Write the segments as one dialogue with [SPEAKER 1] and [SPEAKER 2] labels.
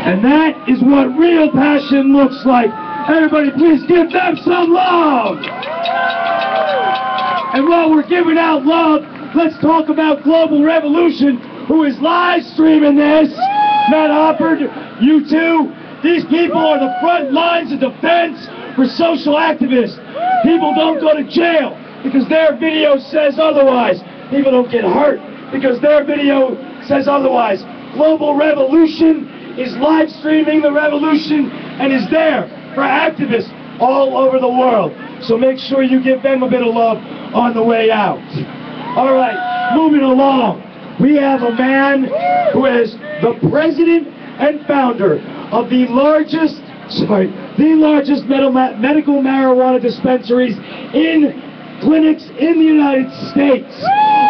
[SPEAKER 1] And that is what real passion looks like. Everybody, please give them some love. And while we're giving out love, let's talk about Global Revolution, who is live streaming this. Matt Hoppard, you too. These people are the front lines of defense for social activists. People don't go to jail because their video says otherwise. People don't get hurt because their video says otherwise. Global Revolution is live streaming the revolution and is there for activists all over the world. So make sure you give them a bit of love on the way out. All right, moving along. We have a man who is the president and founder of the largest medical marijuana dispensaries in clinics in the United States.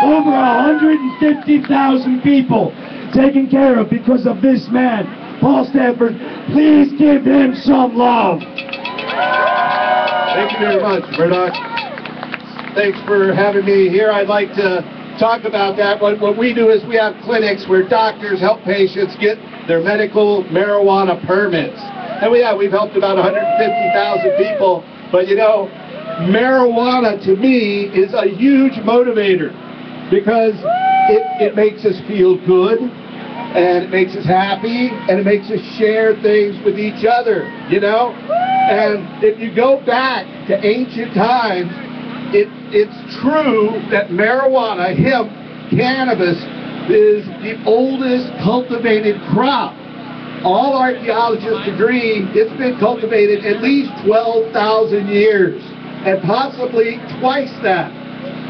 [SPEAKER 1] Over 150,000 people taken care of because of this man, Paul Stanford. Please give him some love.
[SPEAKER 2] Thank you very much, Murdoch. Thanks for having me here. I'd like to talk about that. What we do is we have clinics where doctors help patients get their medical marijuana permits. And we've helped about 150,000 people. But you know, marijuana to me is a huge motivator because it makes us feel good, and it makes us happy, and it makes us share things with each other, you know? And if you go back to ancient times, it's true that marijuana, hemp, cannabis, is the oldest cultivated crop. All archaeologists agree it's been cultivated at least 12,000 years, and possibly twice that.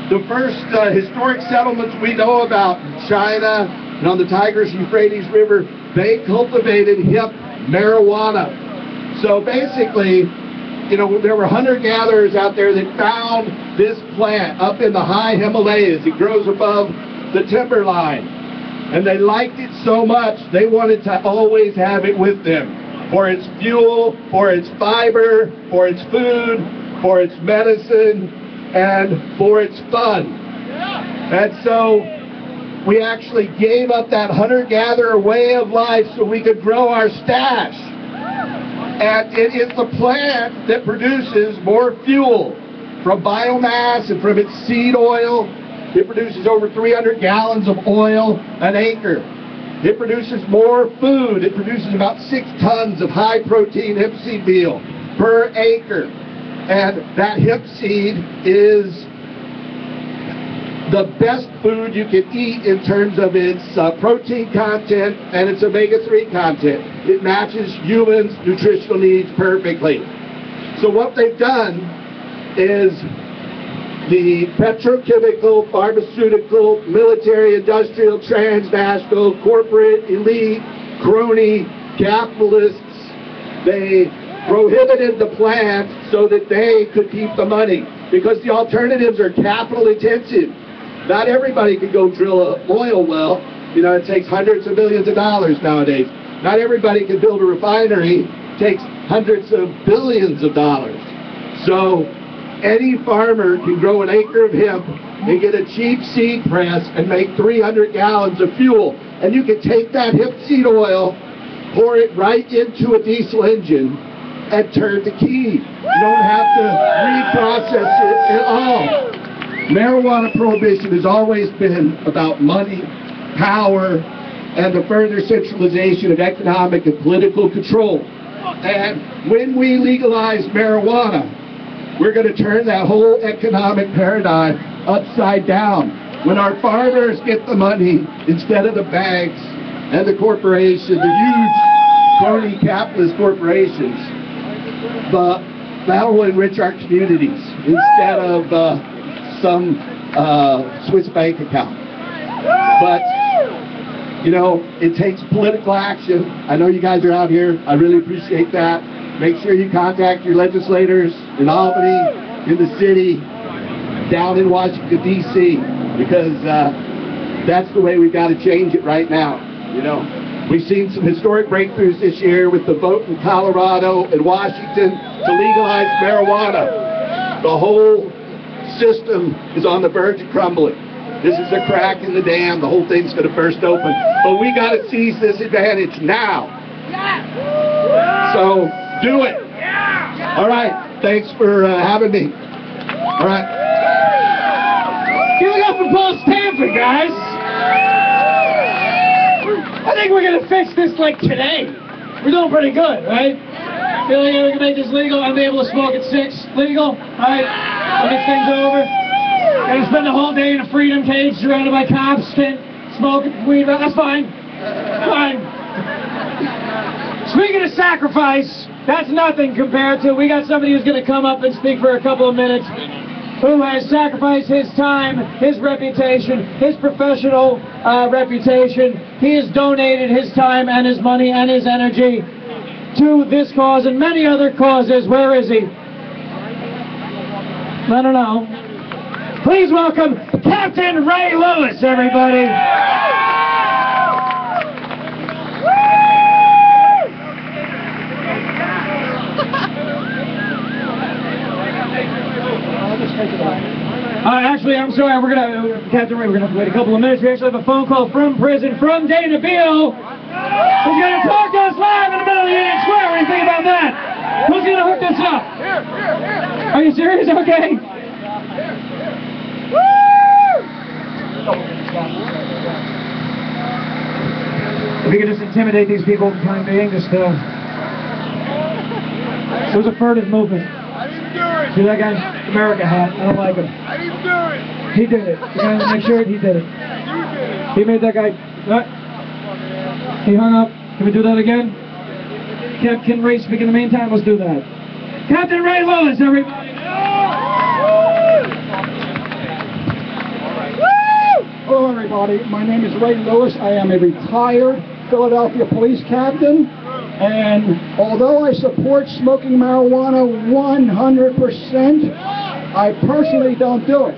[SPEAKER 2] The first historic settlements we know about in China and on the Tigris-Euphrates River, they cultivated hemp marijuana. So basically, you know, there were hunter-gatherers out there that found this plant up in the high Himalayas. It grows above the timberline. And they liked it so much, they wanted to always have it with them for its fuel, for its fiber, for its food, for its medicine, and for its fun. And so we actually gave up that hunter-gatherer way of life so we could grow our stash. And it is the plant that produces more fuel from biomass and from its seed oil. It produces over 300 gallons of oil an acre. It produces more food. It produces about 6 tons of high-protein hemp seed meal per acre. And that hemp seed is the best food you can eat in terms of its protein content and its omega-3 content. It matches humans' nutritional needs perfectly. So what they've done is the petrochemical, pharmaceutical, military, industrial, transnational, corporate, elite, crony, capitalists, they prohibited the plant so that they could keep the money, because the alternatives are capital intensive. Not everybody can go drill an oil well. You know, it takes hundreds of millions of dollars nowadays. Not everybody can build a refinery. It takes hundreds of billions of dollars. So any farmer can grow an acre of hemp and get a cheap seed press and make 300 gallons of fuel. And you can take that hemp seed oil, pour it right into a diesel engine, and turn the key. You don't have to reprocess it at all. Marijuana prohibition has always been about money, power, and the further centralization of economic and political control. And when we legalize marijuana, we're going to turn that whole economic paradigm upside down. When our farmers get the money instead of the banks and the corporations, the huge crony capitalist corporations, that will enrich our communities instead of some Swiss bank account. But, you know, it takes political action. I know you guys are out here. I really appreciate that. Make sure you contact your legislators in Albany, in the city, down in Washington, D.C., because that's the way we've got to change it right now. You know, we've seen some historic breakthroughs this year with the vote in Colorado and Washington to legalize marijuana. The whole system is on the verge of crumbling. This is a crack in the dam. The whole thing's going to burst open. But we got to seize this advantage now. So do it. All right. Thanks for having me. All right.
[SPEAKER 1] Give it up for Paul Stanford, guys. I think we're gonna fix this like today. We're doing pretty good, right? Feel like we can make this legal. I'm able to smoke at 6. Legal? Alright. I'll get things over. Gotta spend the whole day in a freedom cage surrounded by cops, smoking weed. That's fine. Fine. Speaking of sacrifice, that's nothing compared to, we got somebody who's gonna come up and speak for a couple of minutes, who has sacrificed his time, his reputation, his professional reputation. He has donated his time and his money and his energy to this cause and many other causes. Where is he? I don't know. Please welcome Captain Ray Lewis, everybody. Actually, I'm sorry, Captain Ray, we're gonna have to wait a couple of minutes. We actually have a phone call from prison, from Dana Beal. He's gonna talk to us live in the middle of Union Square. What do you think about that? Who's gonna hook this up? Are you serious? Okay. If we could just intimidate these people for the time being, just it was a furtive movement. See that guy's America hat? I don't like him.
[SPEAKER 3] I didn't do it.
[SPEAKER 1] He did it. The guy in the next shirt, he did it. He made that guy. What? He hung up. Can we do that again? Can Ray speak in the meantime? Let's do that. Captain Ray Lewis, everybody.
[SPEAKER 4] Hello, everybody. My name is Ray Lewis. I am a retired Philadelphia police captain. And although I support smoking marijuana 100%, I personally don't do it.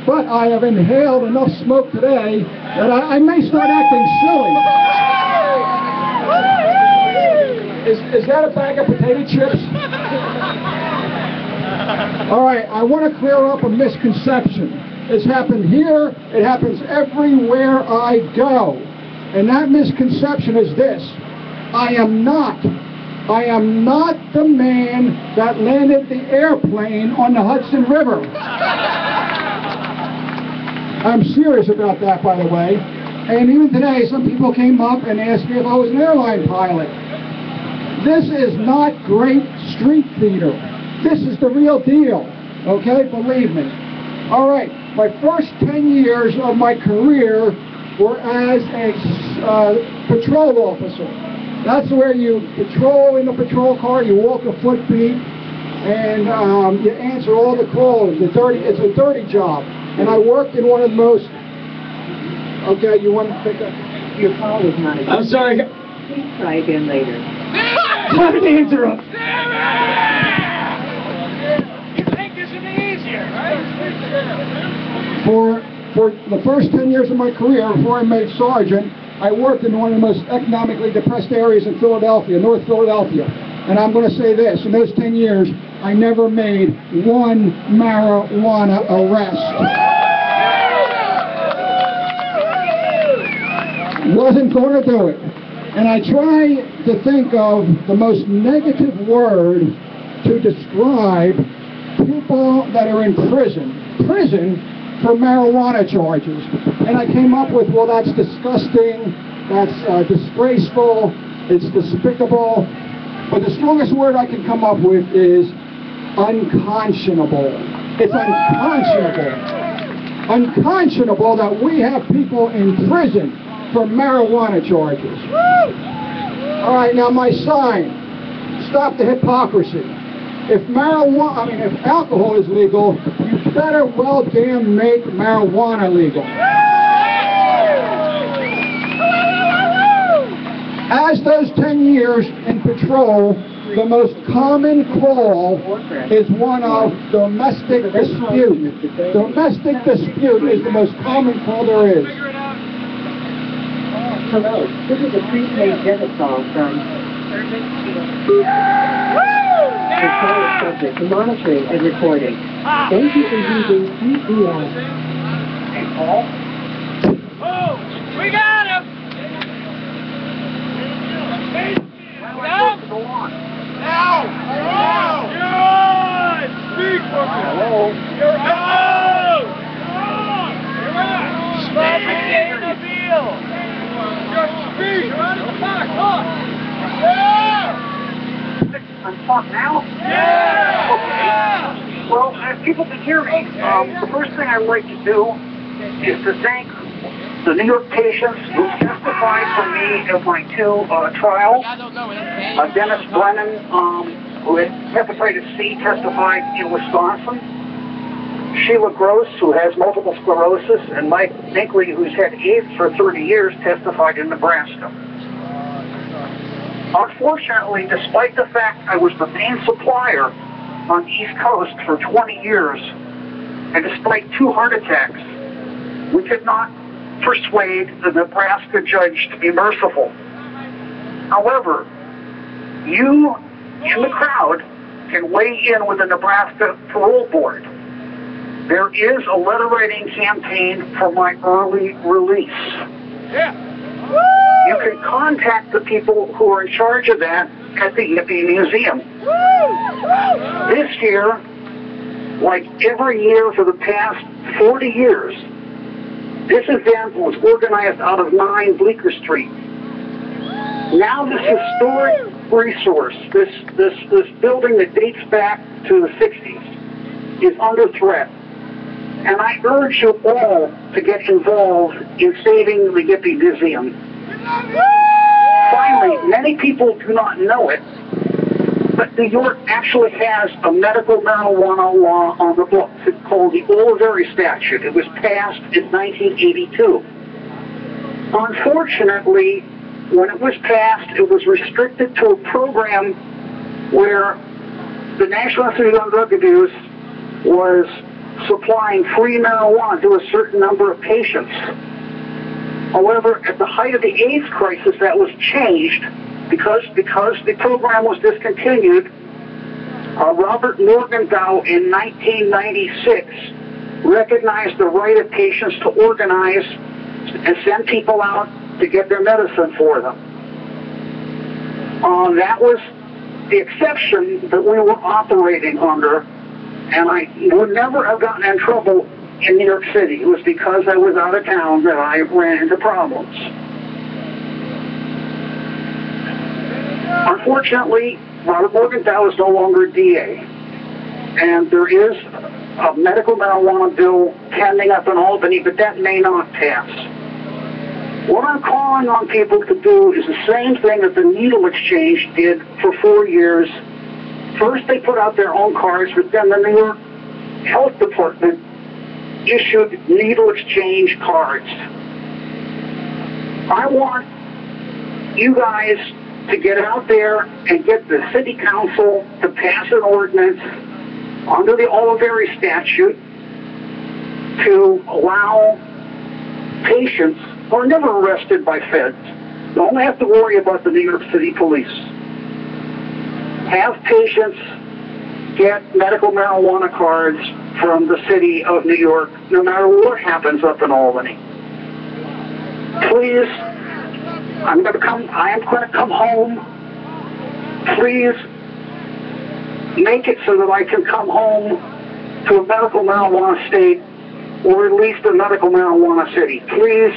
[SPEAKER 4] But I have inhaled enough smoke today that I may start acting silly. Is that a bag of potato chips? All right, I want to clear up a misconception. It's happened here, it happens everywhere I go. And that misconception is this. I am not the man that landed the airplane on the Hudson River. I'm serious about that, by the way. And even today, some people came up and asked me if I was an airline pilot. This is not great street theater. This is the real deal, okay? Believe me. All right, my first 10 years of my career were as a patrol officer. That's where you patrol in the patrol car, you walk a foot beat, and you answer all the calls. It's a dirty job. And I worked in one of the most... Okay, you want to pick up?
[SPEAKER 5] Your call was not...
[SPEAKER 1] I'm sorry.
[SPEAKER 5] Please try again later.
[SPEAKER 1] Sorry to interrupt.
[SPEAKER 3] You think this would be easier, right?
[SPEAKER 4] For the first 10 years of my career, before I made sergeant, I worked in one of the most economically depressed areas in Philadelphia, North Philadelphia. And I'm going to say this, in those 10 years, I never made one marijuana arrest. Wasn't going to do it. And I try to think of the most negative word to describe people that are in prison for marijuana charges. And I came up with, well, that's disgusting, that's disgraceful, it's despicable. But the strongest word I can come up with is unconscionable. It's unconscionable. Unconscionable that we have people in prison for marijuana charges. All right, now my sign, stop the hypocrisy. If alcohol is legal, you better well damn make marijuana legal. As those 10 years in patrol, the most common call is one of domestic dispute. Domestic dispute is the most common call there is.
[SPEAKER 5] Hello, this is a prepaid debit call from... The call is subject to monitoring and recording. Thank you for using TPL.
[SPEAKER 3] Oh, we got him! I'm talking now? Yeah! Okay. Well, as people can hear me, the first thing I'd like to do is to thank the New York patients who testified for me at my two trials. Dennis Brennan, who had hepatitis C, testified in Wisconsin. Sheila Gross, who has multiple sclerosis, and Mike Binkley, who's had AIDS for 30 years, testified in Nebraska. Unfortunately, despite the fact I was the main supplier on the East Coast for 20 years, and despite 2 heart attacks, we could not persuade the Nebraska judge to be merciful. However, you in the crowd can weigh in with the Nebraska Parole Board. There is a letter writing campaign for my early release. Yeah. You can contact the people who are in charge of that at the Yippee Museum. This year, like every year for the past 40 years, this event was organized out of 9 Bleecker Street. Now this historic resource, this building that dates back to the 60s, is under threat. And I urge you all to get involved in saving the Yippee Museum. Finally, many people do not know it, but New York actually has a medical marijuana law on the books. It's called the Oliveri Statute. It was passed in 1982. Unfortunately, when it was passed, it was restricted to a program where the National Institute on Drug Abuse was supplying free marijuana to a certain number of patients. However, at the height of the AIDS crisis, that was changed because the program was discontinued. Robert Morgenthau in 1996 recognized the right of patients to organize and send people out to get their medicine for them. That was the exception that we were operating under, and I would never have gotten in trouble in New York City. It was because I was out of town that I ran into problems. Unfortunately, Robert Morgenthau is no longer DA, and there is a medical marijuana bill pending up in Albany, but that may not pass. What I'm calling on people to do is the same thing that the Needle Exchange did for 4 years. First, they put out their own cards, but then the New York Health Department issued Needle Exchange cards. I want you guys to get out there and get the City Council to pass an ordinance under the Oliveri Statute to allow patients who are never arrested by feds, they only have to worry about the New York City police. Have patients get medical marijuana cards from the city of New York, no matter what happens up in Albany. Please, I am going to come home. Please make it so that I can come home to a medical marijuana state, or at least a medical marijuana city. Please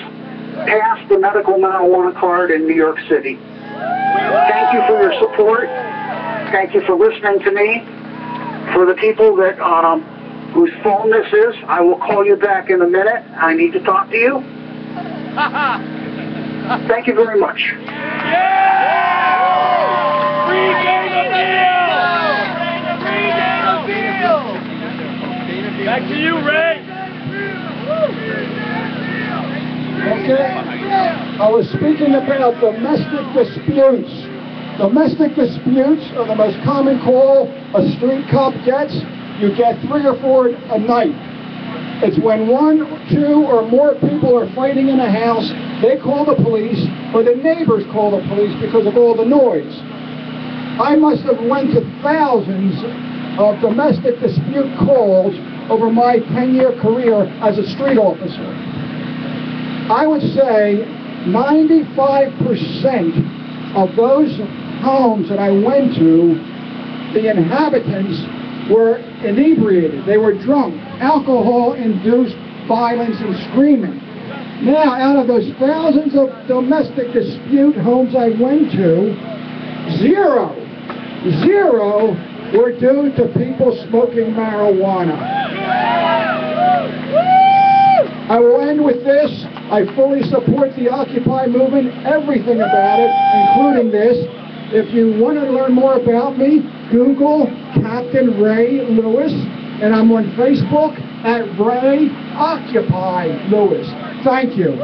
[SPEAKER 3] pass the medical marijuana card in New York City. Thank you for your support. Thank you for listening to me. For the people that whose phone this is, I will call you back in a minute. I need to talk to you. Thank you very much.
[SPEAKER 1] Back to you, Ray.
[SPEAKER 4] Okay, I was speaking about domestic disputes. Domestic disputes are the most common call a street cop gets. You get 3 or 4 a night. It's when 1, 2, or more people are fighting in a house, they call the police, or the neighbors call the police because of all the noise. I must have went to thousands of domestic dispute calls over my 10-year career as a street officer. I would say 95% of those homes that I went to, the inhabitants were inebriated. They were drunk. Alcohol-induced violence and screaming. Now, out of those thousands of domestic dispute homes I went to, zero were due to people smoking marijuana. I will end with this. I fully support the Occupy movement, everything about it, including this. If you want to learn more about me, Google Captain Ray Lewis, and I'm on Facebook at Ray Occupy Lewis. Thank you.